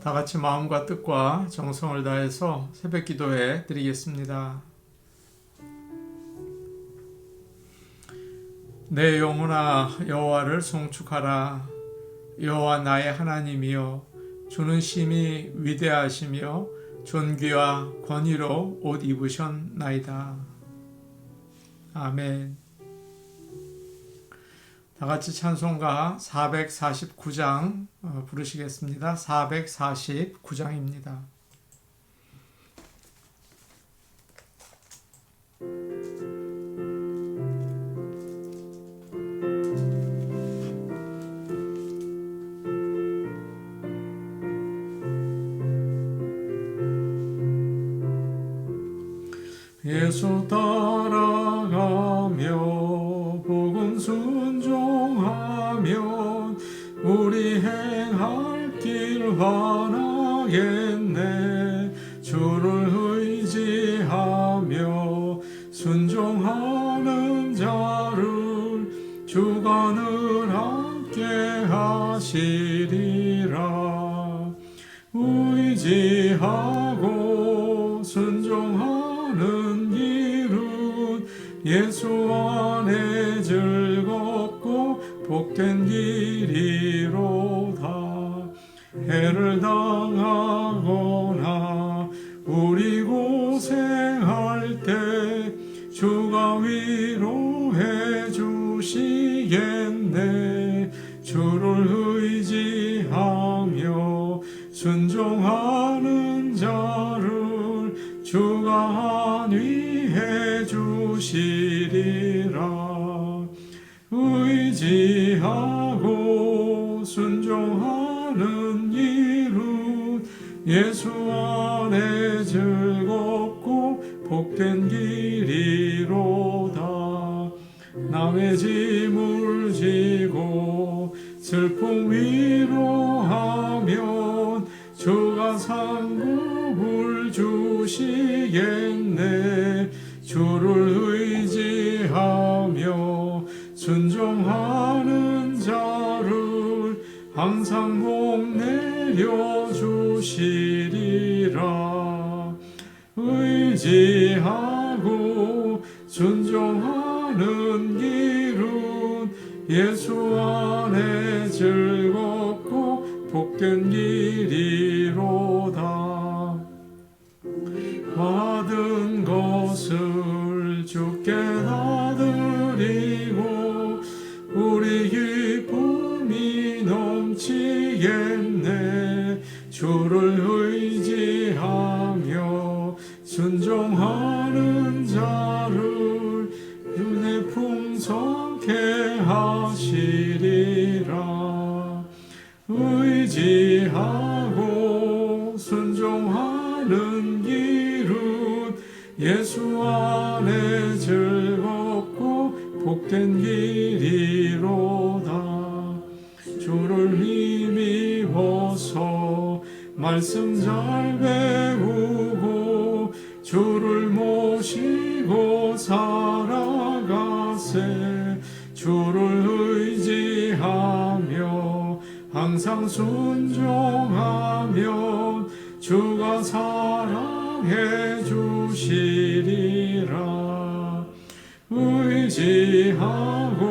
다 같이 마음과 뜻과 정성을 다해서 새벽 기도해 드리겠습니다. 내 영혼아 여호와를 송축하라. 여호와 나의 하나님이여 주는 심히 위대하시며 존귀와 권위로 옷 입으셨나이다. 아멘. 다 같이 찬송가 449장 부르시겠습니다. 449장입니다. 예수 따라가며 복음 순종하면 우리 행할 길 환하겠네. 주를 의지하며 순종하는 자를 주가 늘 함께 하시리라. 의지하고 순종하는 길은 예수 안에 즐겁고 복된 길이로다. 해를 당하거나 우리 고생할 때 주가 위로해 주시겠네. 주를 의지하며 순종하는 자를 주가 안위해 주시리라. 의지하고 순종하는 일은 예수 안에 즐겁고 복된 길이로다. 남의 짐을 지고 슬픔 위로하면 주가 상급을 주시겠네. 주를 의지하며 순종하는 자를 항상 복 내려주시리라. 의지하고 순종하는 길은 예수 안에 즐겁고 복된 길이로다. 받은 것을 주께 다 드리고 우리 기쁨이 넘치겠네. 주를 의지하며 순종하는 자를 은혜 풍성케 하시리라. 의지하고 순종하는 길은 예수 안에 즐겁고 복된 길이로다. 주를 힘입어서 말씀 잘 배우고 주를 모시고 살아가세. 주를 의지하며 항상 순종하면 주가 사랑해 주시리라. 의지하고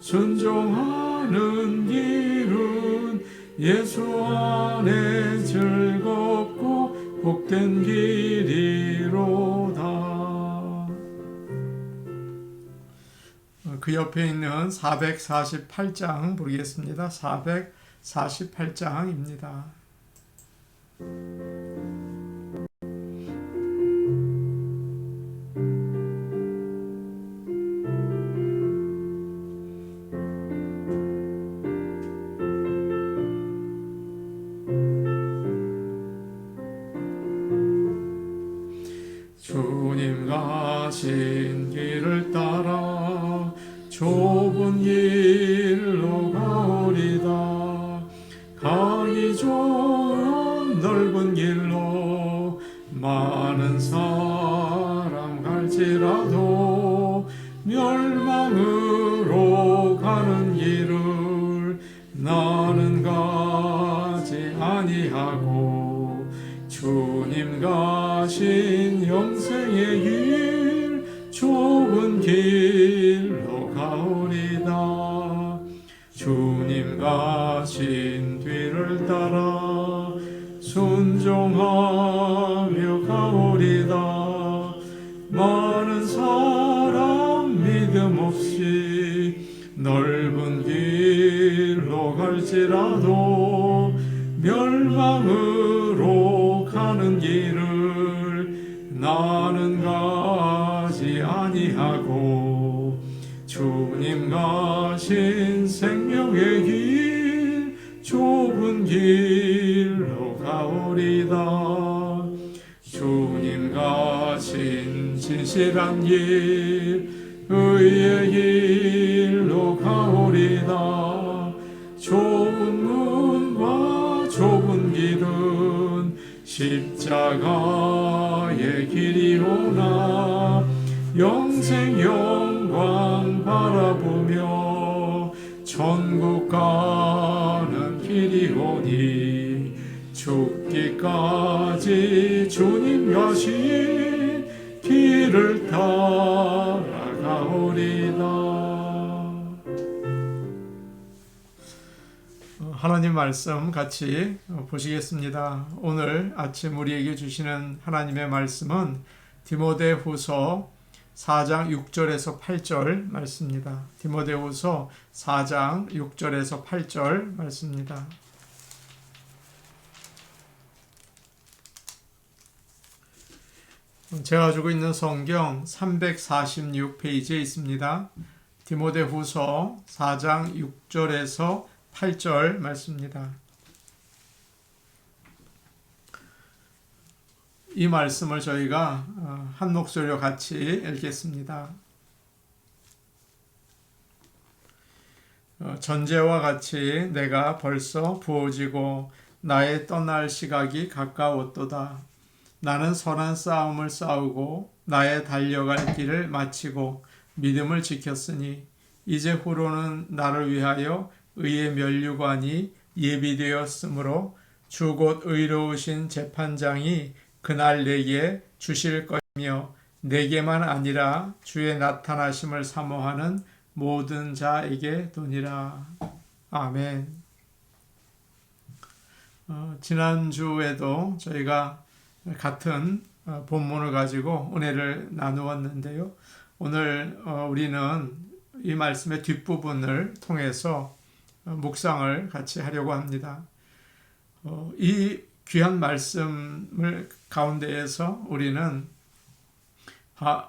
순종하는 길은 예수 안에 즐겁고 복된 길이로다. 그 옆에 있는 448장 부르겠습니다. 448장입니다. 주님 가신 길을 따라 좁은 길로 가오리다. 가기 좋은 넓은 길로 많은 사람 갈지라도 멸망으로 가는 길을 나는 가지 아니 아니하고 주님 가신 영생의 길 좁은 길로 가오리다. 주님 가신 뒤를 따라 순종하며 가오리다. 많은 사람 믿음 없이 넓은 길로 갈지라도 멸망으로 가는 길을 나는 가지 아니하고 주님 가신 생명의 길 좁은 길로 가오리다. 주님 가신 진실한 길 의의 길로 가오리다. 좁은 문과 좁은 길은 십자가의 길이오나 영생 영광 바라보며 천국 가는 길이오니 죽기까지 주님 가신 길을 따라가오리다. 하나님 말씀 같이 보시겠습니다. 오늘 아침 우리에게 주시는 하나님의 말씀은 디모데후서 4장 6절에서 8절 말씀입니다. 디모데후서 4장 6절에서 8절 말씀입니다. 제가 가지고 있는 성경 346페이지에 있습니다. 디모데후서 4장 6절에서 8절 말씀입니다. 이 말씀을 저희가 한 목소리로 같이 읽겠습니다. 전제와 같이 내가 벌써 부어지고 나의 떠날 시각이 가까웠도다. 나는 선한 싸움을 싸우고 나의 달려갈 길을 마치고 믿음을 지켰으니 이제 후로는 나를 위하여 의의 면류관이 예비되었으므로 주 곧 의로우신 재판장이 그날 내게 주실 것이며 내게만 아니라 주의 나타나심을 사모하는 모든 자에게 도니라. 아멘. 지난주에도 저희가 같은 본문을 가지고 은혜를 나누었는데요. 오늘 우리는 이 말씀의 뒷부분을 통해서 묵상을 같이 하려고 합니다. 이 귀한 말씀을 가운데에서 우리는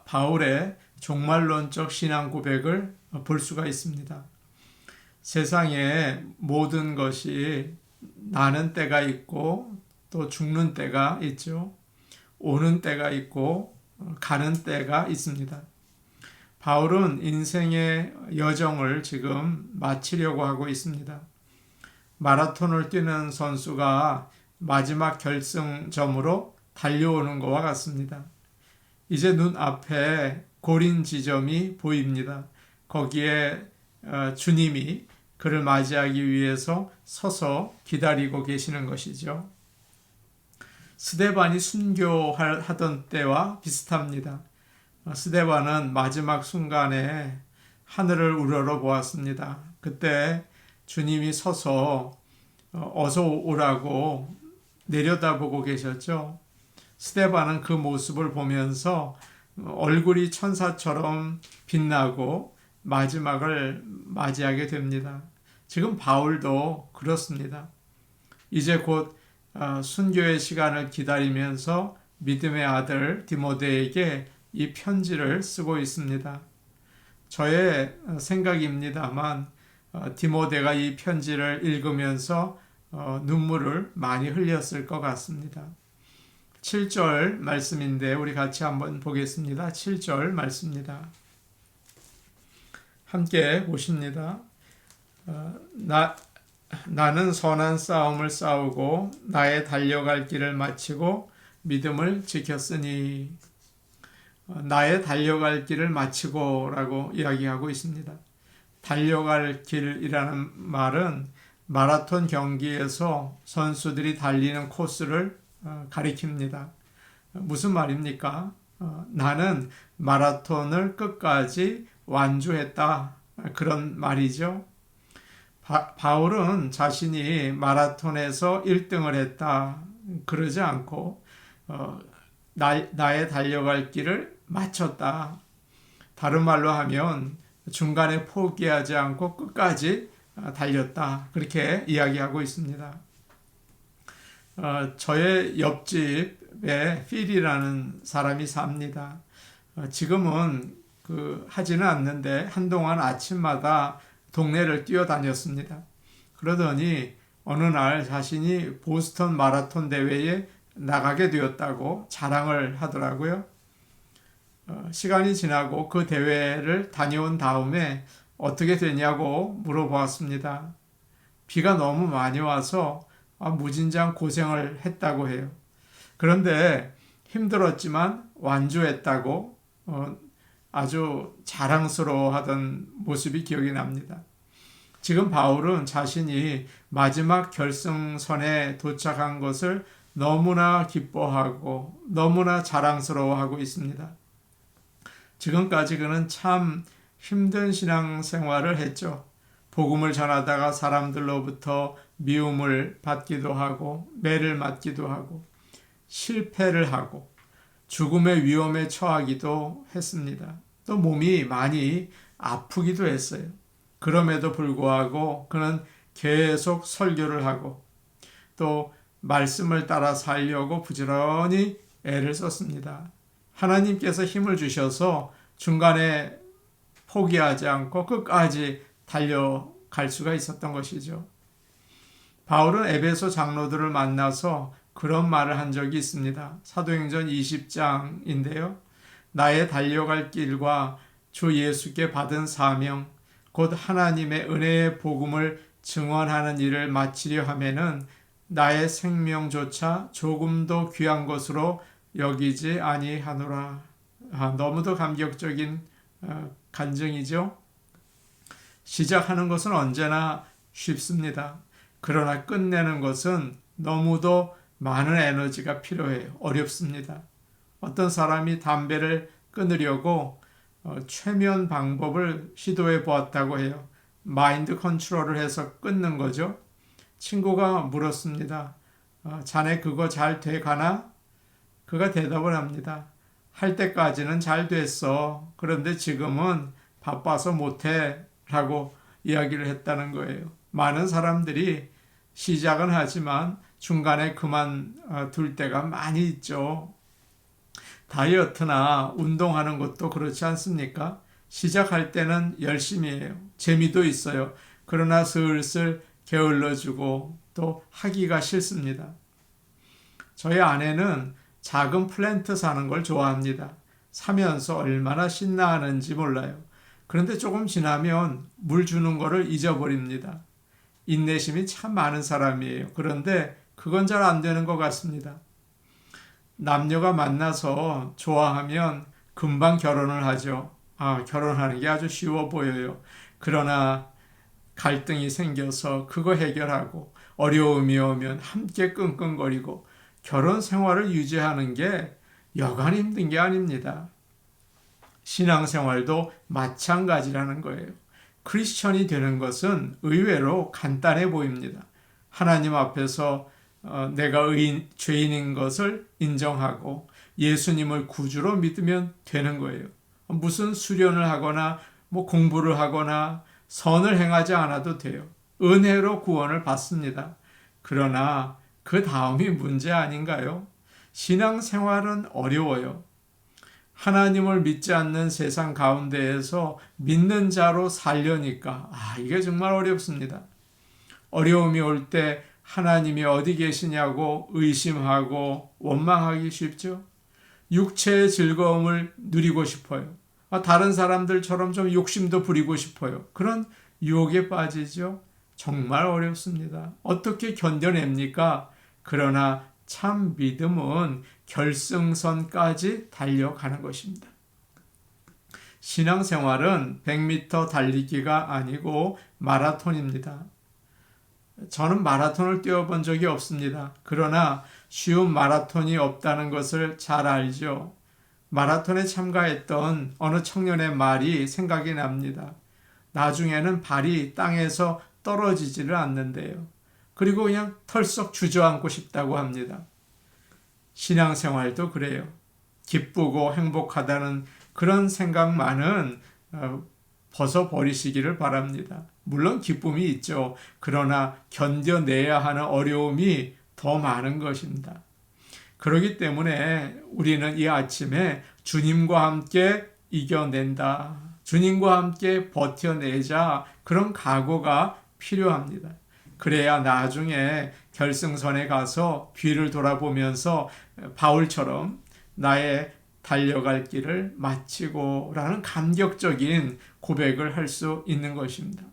바울의 종말론적 신앙 고백을 볼 수가 있습니다. 세상에 모든 것이 나는 때가 있고 또 죽는 때가 있죠. 오는 때가 있고 가는 때가 있습니다. 바울은 인생의 여정을 지금 마치려고 하고 있습니다. 마라톤을 뛰는 선수가 마지막 결승점으로 달려오는 것과 같습니다. 이제 눈앞에 고린 지점이 보입니다. 거기에 주님이 그를 맞이하기 위해서 서서 기다리고 계시는 것이죠. 스데반이 순교하던 때와 비슷합니다. 스데반은 마지막 순간에 하늘을 우러러 보았습니다. 그때 주님이 서서 어서 오라고 내려다보고 계셨죠. 스데반은 그 모습을 보면서 얼굴이 천사처럼 빛나고 마지막을 맞이하게 됩니다. 지금 바울도 그렇습니다. 이제 곧 순교의 시간을 기다리면서 믿음의 아들 디모데에게 이 편지를 쓰고 있습니다. 저의 생각입니다만 디모데가 이 편지를 읽으면서 눈물을 많이 흘렸을 것 같습니다. 7절 말씀인데 우리 같이 한번 보겠습니다. 7절 말씀입니다. 함께 보십니다. 나는 선한 싸움을 싸우고 나의 달려갈 길을 마치고 믿음을 지켰으니 나의 달려갈 길을 마치고 라고 이야기하고 있습니다. 달려갈 길이라는 말은 마라톤 경기에서 선수들이 달리는 코스를 가리킵니다. 무슨 말입니까? 나는 마라톤을 끝까지 완주했다. 그런 말이죠. 바울은 자신이 마라톤에서 1등을 했다. 그러지 않고 나의 달려갈 길을 마쳤다. 다른 말로 하면 중간에 포기하지 않고 끝까지 달렸다. 그렇게 이야기하고 있습니다. 저의 옆집에 필이라는 사람이 삽니다. 지금은 하지는 않는데 한동안 아침마다 동네를 뛰어다녔습니다. 그러더니 어느 날 자신이 보스턴 마라톤 대회에 나가게 되었다고 자랑을 하더라고요. 시간이 지나고 그 대회를 다녀온 다음에 어떻게 되냐고 물어보았습니다. 비가 너무 많이 와서 무진장 고생을 했다고 해요. 그런데 힘들었지만 완주했다고 아주 자랑스러워하던 모습이 기억이 납니다. 지금 바울은 자신이 마지막 결승선에 도착한 것을 너무나 기뻐하고 너무나 자랑스러워하고 있습니다. 지금까지 그는 참 힘든 신앙생활을 했죠. 복음을 전하다가 사람들로부터 미움을 받기도 하고 매를 맞기도 하고 실패를 하고 죽음의 위험에 처하기도 했습니다. 또 몸이 많이 아프기도 했어요. 그럼에도 불구하고 그는 계속 설교를 하고 또 말씀을 따라 살려고 부지런히 애를 썼습니다. 하나님께서 힘을 주셔서 중간에 포기하지 않고 끝까지 달려갈 수가 있었던 것이죠. 바울은 에베소 장로들을 만나서 그런 말을 한 적이 있습니다. 사도행전 20장인데요. 나의 달려갈 길과 주 예수께 받은 사명, 곧 하나님의 은혜의 복음을 증언하는 일을 마치려 하면은 나의 생명조차 조금도 귀한 것으로 여기지 아니하노라. 너무도 감격적인 간증이죠. 시작하는 것은 언제나 쉽습니다. 그러나 끝내는 것은 너무도 많은 에너지가 필요해요. 어렵습니다. 어떤 사람이 담배를 끊으려고 최면 방법을 시도해 보았다고 해요. 마인드 컨트롤을 해서 끊는 거죠. 친구가 물었습니다. 자네 그거 잘 돼가나? 그가 대답을 합니다. 할 때까지는 잘 됐어. 그런데 지금은 바빠서 못해. 라고 이야기를 했다는 거예요. 많은 사람들이 시작은 하지만 중간에 그만둘 때가 많이 있죠. 다이어트나 운동하는 것도 그렇지 않습니까? 시작할 때는 열심히 해요. 재미도 있어요. 그러나 슬슬 게을러지고 또 하기가 싫습니다. 저희 아내는 작은 플랜트 사는 걸 좋아합니다. 사면서 얼마나 신나하는지 몰라요. 그런데 조금 지나면 물 주는 거를 잊어버립니다. 인내심이 참 많은 사람이에요. 그런데 그건 잘 안 되는 것 같습니다. 남녀가 만나서 좋아하면 금방 결혼을 하죠. 결혼하는 게 아주 쉬워 보여요. 그러나 갈등이 생겨서 그거 해결하고 어려움이 오면 함께 끙끙거리고 결혼 생활을 유지하는 게 여간 힘든 게 아닙니다. 신앙생활도 마찬가지라는 거예요. 크리스천이 되는 것은 의외로 간단해 보입니다. 하나님 앞에서 내가 죄인인 것을 인정하고 예수님을 구주로 믿으면 되는 거예요. 무슨 수련을 하거나 공부를 하거나 선을 행하지 않아도 돼요. 은혜로 구원을 받습니다. 그러나 그 다음이 문제 아닌가요? 신앙생활은 어려워요. 하나님을 믿지 않는 세상 가운데에서 믿는 자로 살려니까 이게 정말 어렵습니다. 어려움이 올 때 하나님이 어디 계시냐고 의심하고 원망하기 쉽죠. 육체의 즐거움을 누리고 싶어요. 다른 사람들처럼 좀 욕심도 부리고 싶어요. 그런 유혹에 빠지죠. 정말 어렵습니다. 어떻게 견뎌냅니까? 그러나 참 믿음은 결승선까지 달려가는 것입니다. 신앙생활은 100m 달리기가 아니고 마라톤입니다. 저는 마라톤을 뛰어본 적이 없습니다. 그러나 쉬운 마라톤이 없다는 것을 잘 알죠. 마라톤에 참가했던 어느 청년의 말이 생각이 납니다. 나중에는 발이 땅에서 떨어지지를 않는데요. 그리고 그냥 털썩 주저앉고 싶다고 합니다. 신앙생활도 그래요. 기쁘고 행복하다는 그런 생각만은 벗어버리시기를 바랍니다. 물론 기쁨이 있죠. 그러나 견뎌내야 하는 어려움이 더 많은 것입니다. 그렇기 때문에 우리는 이 아침에 주님과 함께 이겨낸다. 주님과 함께 버텨내자. 그런 각오가 필요합니다. 그래야 나중에 결승선에 가서 뒤를 돌아보면서 바울처럼 나의 달려갈 길을 마치고 라는 감격적인 고백을 할 수 있는 것입니다.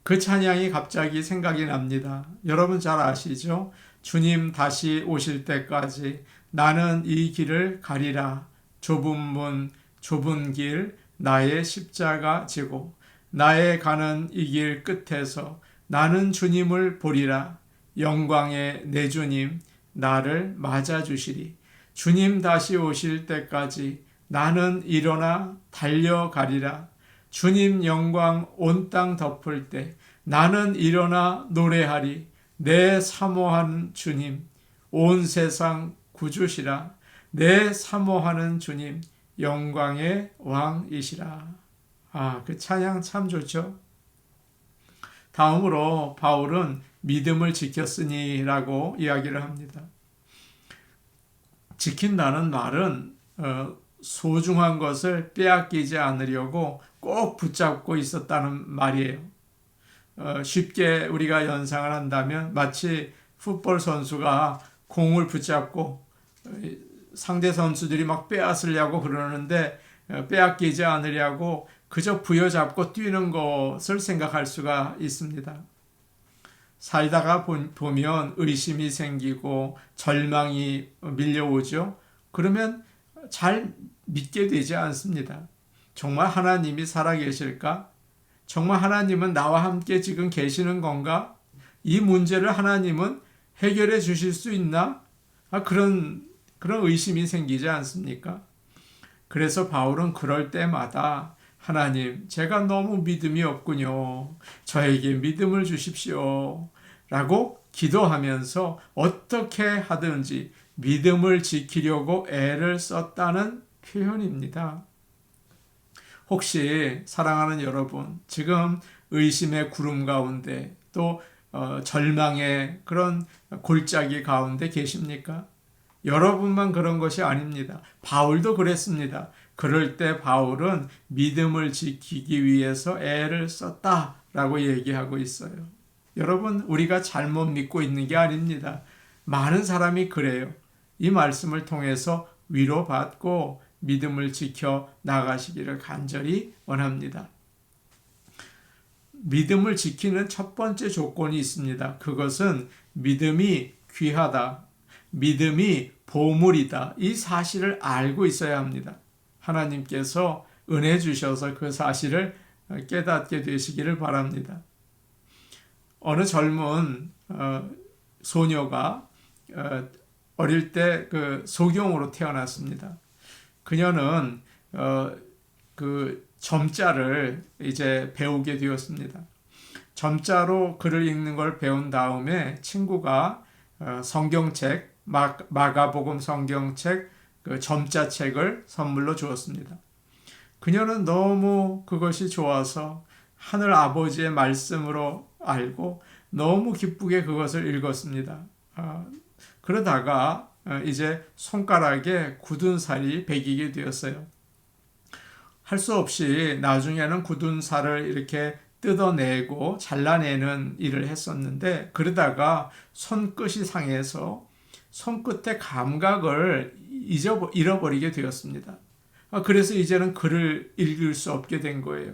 그 찬양이 갑자기 생각이 납니다. 여러분 잘 아시죠? 주님 다시 오실 때까지 나는 이 길을 가리라. 좁은 문, 좁은 길, 나의 십자가 지고 나의 가는 이 길 끝에서 나는 주님을 보리라. 영광의 내 주님 나를 맞아주시리. 주님 다시 오실 때까지 나는 일어나 달려가리라. 주님 영광 온 땅 덮을 때 나는 일어나 노래하리. 내 사모하는 주님 온 세상 구주시라. 내 사모하는 주님 영광의 왕이시라. 그 찬양 참 좋죠. 다음으로 바울은 믿음을 지켰으니 라고 이야기를 합니다. 지킨다는 말은 소중한 것을 빼앗기지 않으려고 꼭 붙잡고 있었다는 말이에요. 쉽게 우리가 연상을 한다면 마치 풋볼 선수가 공을 붙잡고 상대 선수들이 막 빼앗으려고 그러는데 빼앗기지 않으려고 그저 부여잡고 뛰는 것을 생각할 수가 있습니다. 살다가 보면 의심이 생기고 절망이 밀려오죠. 그러면 잘 믿게 되지 않습니다. 정말 하나님이 살아계실까? 정말 하나님은 나와 함께 지금 계시는 건가? 이 문제를 하나님은 해결해 주실 수 있나? 그런 의심이 생기지 않습니까? 그래서 바울은 그럴 때마다 하나님, 제가 너무 믿음이 없군요. 저에게 믿음을 주십시오. 라고 기도하면서 어떻게 하든지 믿음을 지키려고 애를 썼다는 표현입니다. 혹시 사랑하는 여러분, 지금 의심의 구름 가운데 또 절망의 그런 골짜기 가운데 계십니까? 여러분만 그런 것이 아닙니다. 바울도 그랬습니다. 그럴 때 바울은 믿음을 지키기 위해서 애를 썼다라고 얘기하고 있어요. 여러분, 우리가 잘못 믿고 있는 게 아닙니다. 많은 사람이 그래요. 이 말씀을 통해서 위로받고 믿음을 지켜 나가시기를 간절히 원합니다. 믿음을 지키는 첫 번째 조건이 있습니다. 그것은 믿음이 귀하다. 믿음이 보물이다. 이 사실을 알고 있어야 합니다. 하나님께서 은혜 주셔서 그 사실을 깨닫게 되시기를 바랍니다. 어느 젊은 소녀가 어릴 때 그 소경으로 태어났습니다. 그녀는 그 점자를 이제 배우게 되었습니다. 점자로 글을 읽는 걸 배운 다음에 친구가 성경책, 마가복음 성경책, 그 점자책을 선물로 주었습니다. 그녀는 너무 그것이 좋아서 하늘 아버지의 말씀으로 알고 너무 기쁘게 그것을 읽었습니다. 그러다가 이제 손가락에 굳은 살이 배기게 되었어요. 할 수 없이 나중에는 굳은 살을 이렇게 뜯어내고 잘라내는 일을 했었는데 그러다가 손끝이 상해서 손끝의 감각을 잃어버리게 되었습니다. 그래서 이제는 글을 읽을 수 없게 된 거예요.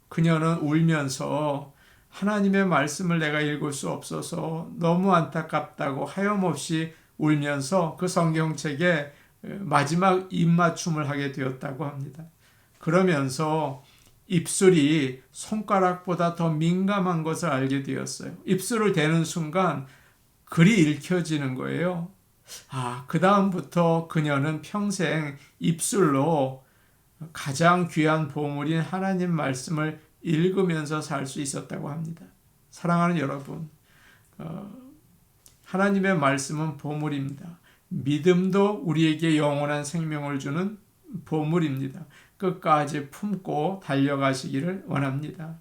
그녀는 울면서 하나님의 말씀을 내가 읽을 수 없어서 너무 안타깝다고 하염없이 울면서 그 성경책에 마지막 입맞춤을 하게 되었다고 합니다. 그러면서 입술이 손가락보다 더 민감한 것을 알게 되었어요. 입술을 대는 순간 글이 읽혀지는 거예요. 그 다음부터 그녀는 평생 입술로 가장 귀한 보물인 하나님 말씀을 읽으면서 살 수 있었다고 합니다. 사랑하는 여러분, 하나님의 말씀은 보물입니다. 믿음도 우리에게 영원한 생명을 주는 보물입니다. 끝까지 품고 달려가시기를 원합니다.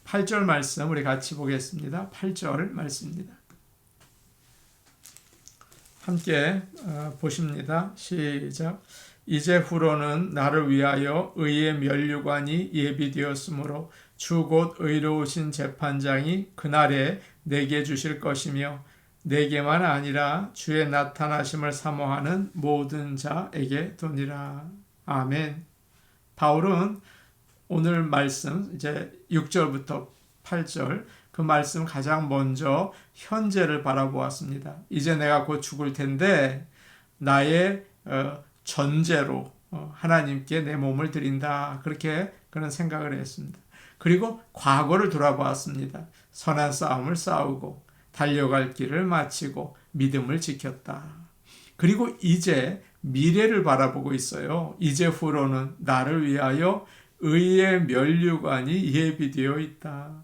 8절 말씀 우리 같이 보겠습니다. 8절 말씀입니다. 함께 보십니다. 시작. 이제후로는 나를 위하여 의의 면류관이 예비되었으므로 주 곧 의로우신 재판장이 그날에 내게 주실 것이며 내게만 아니라 주의 나타나심을 사모하는 모든 자에게 도니라. 아멘. 바울은 오늘 말씀 이제 6절부터 8절 그 말씀 가장 먼저 현재를 바라보았습니다. 이제 내가 곧 죽을 텐데 나의 전제로 하나님께 내 몸을 드린다. 그렇게 그런 생각을 했습니다. 그리고 과거를 돌아보았습니다. 선한 싸움을 싸우고 달려갈 길을 마치고 믿음을 지켰다. 그리고 이제 미래를 바라보고 있어요. 이제후로는 나를 위하여 의의 면류관이 예비되어 있다.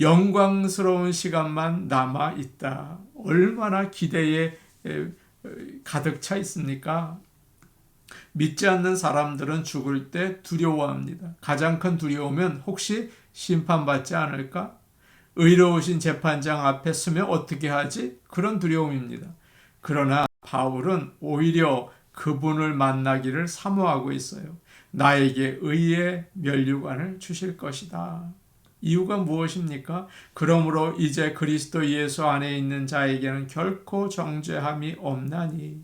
영광스러운 시간만 남아 있다. 얼마나 기대에 가득 차 있습니까? 믿지 않는 사람들은 죽을 때 두려워합니다. 가장 큰 두려움은 혹시 심판받지 않을까? 의로우신 재판장 앞에 서면 어떻게 하지? 그런 두려움입니다. 그러나 바울은 오히려 그분을 만나기를 사모하고 있어요. 나에게 의의 면류관을 주실 것이다. 이유가 무엇입니까? 그러므로 이제 그리스도 예수 안에 있는 자에게는 결코 정죄함이 없나니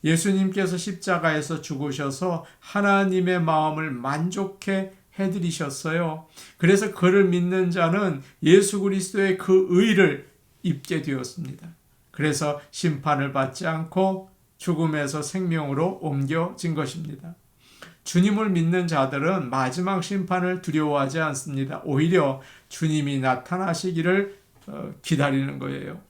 예수님께서 십자가에서 죽으셔서 하나님의 마음을 만족해 해드리셨어요. 그래서 그를 믿는 자는 예수 그리스도의 그 의를 입게 되었습니다. 그래서 심판을 받지 않고 죽음에서 생명으로 옮겨진 것입니다. 주님을 믿는 자들은 마지막 심판을 두려워하지 않습니다. 오히려 주님이 나타나시기를 기다리는 거예요.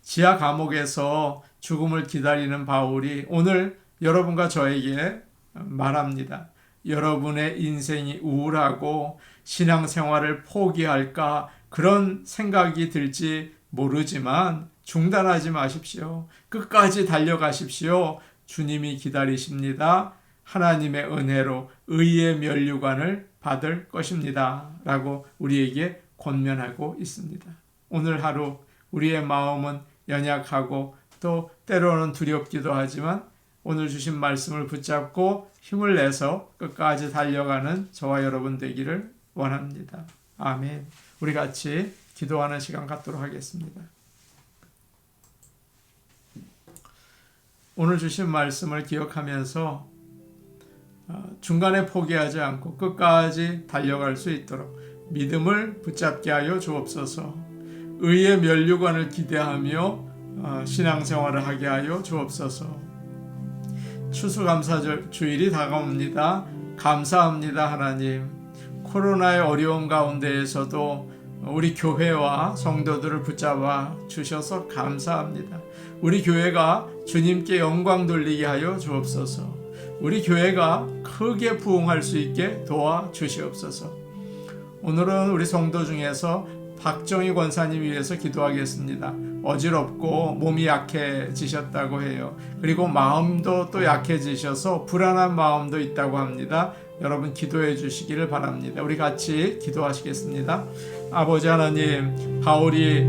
지하 감옥에서 죽음을 기다리는 바울이 오늘 여러분과 저에게 말합니다. 여러분의 인생이 우울하고 신앙생활을 포기할까 그런 생각이 들지 모르지만 중단하지 마십시오. 끝까지 달려가십시오. 주님이 기다리십니다. 하나님의 은혜로 의의 면류관을 받을 것입니다. 라고 우리에게 권면하고 있습니다. 오늘 하루 우리의 마음은 연약하고 또 때로는 두렵기도 하지만 오늘 주신 말씀을 붙잡고 힘을 내서 끝까지 달려가는 저와 여러분 되기를 원합니다. 아멘. 우리 같이 기도하는 시간 갖도록 하겠습니다. 오늘 주신 말씀을 기억하면서 중간에 포기하지 않고 끝까지 달려갈 수 있도록 믿음을 붙잡게 하여 주옵소서. 의의 면류관을 기대하며 신앙생활을 하게 하여 주옵소서. 추수감사 주일이 다가옵니다. 감사합니다. 하나님, 코로나의 어려운 가운데에서도 우리 교회와 성도들을 붙잡아 주셔서 감사합니다. 우리 교회가 주님께 영광 돌리게 하여 주옵소서. 우리 교회가 크게 부흥할 수 있게 도와주시옵소서. 오늘은 우리 성도 중에서 박정희 권사님 위해서 기도하겠습니다. 어지럽고 몸이 약해지셨다고 해요. 그리고 마음도 또 약해지셔서 불안한 마음도 있다고 합니다. 여러분 기도해 주시기를 바랍니다. 우리 같이 기도하시겠습니다. 아버지 하나님, 바울이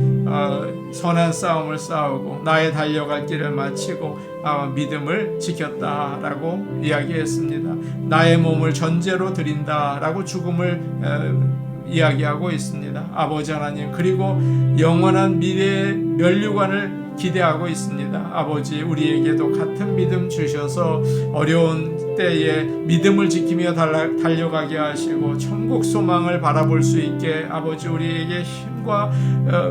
선한 싸움을 싸우고 나의 달려갈 길을 마치고 믿음을 지켰다라고 이야기했습니다. 나의 몸을 전제로 드린다라고 죽음을 이야기하고 있습니다. 아버지 하나님, 그리고 영원한 미래의 면류관을 기대하고 있습니다. 아버지, 우리에게도 같은 믿음 주셔서 어려운 때에 믿음을 지키며 달려가게 하시고 천국 소망을 바라볼 수 있게 아버지 우리에게 힘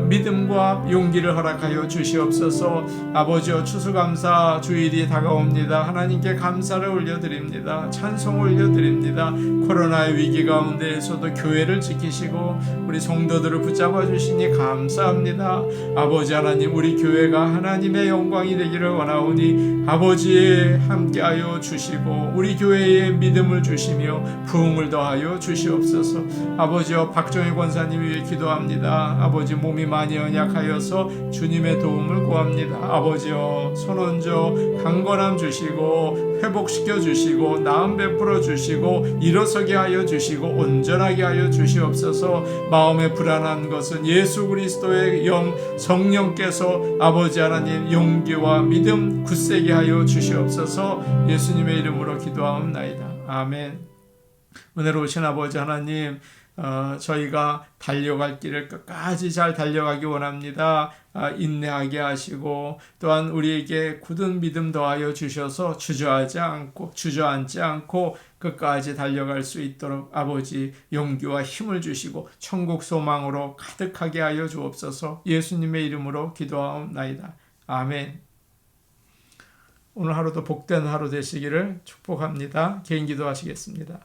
믿음과 용기를 허락하여 주시옵소서. 아버지여, 추수감사 주일이 다가옵니다. 하나님께 감사를 올려드립니다. 찬송을 올려드립니다. 코로나의 위기 가운데에서도 교회를 지키시고 우리 성도들을 붙잡아 주시니 감사합니다. 아버지 하나님, 우리 교회가 하나님의 영광이 되기를 원하오니 아버지 함께하여 주시고 우리 교회에 믿음을 주시며 부흥을 더하여 주시옵소서. 아버지여, 박정희 권사님 위해 기도합니다. 아버지, 몸이 많이 연약하여서 주님의 도움을 구합니다. 아버지여, 손원조 강건함 주시고 회복시켜 주시고 나음 베풀어 주시고 일어서게 하여 주시고 온전하게 하여 주시옵소서. 마음에 불안한 것은 예수 그리스도의 영 성령께서 아버지 하나님 용기와 믿음 굳세게 하여 주시옵소서. 예수님의 이름으로 기도하옵나이다. 아멘. 은혜로우신 아버지 하나님, 저희가 달려갈 길을 끝까지 잘 달려가기 원합니다. 인내하게 하시고 또한 우리에게 굳은 믿음 더하여 주셔서 주저앉지 않고 끝까지 달려갈 수 있도록 아버지 용기와 힘을 주시고 천국 소망으로 가득하게 하여 주옵소서. 예수님의 이름으로 기도하옵나이다. 아멘. 오늘 하루도 복된 하루 되시기를 축복합니다. 개인 기도하시겠습니다.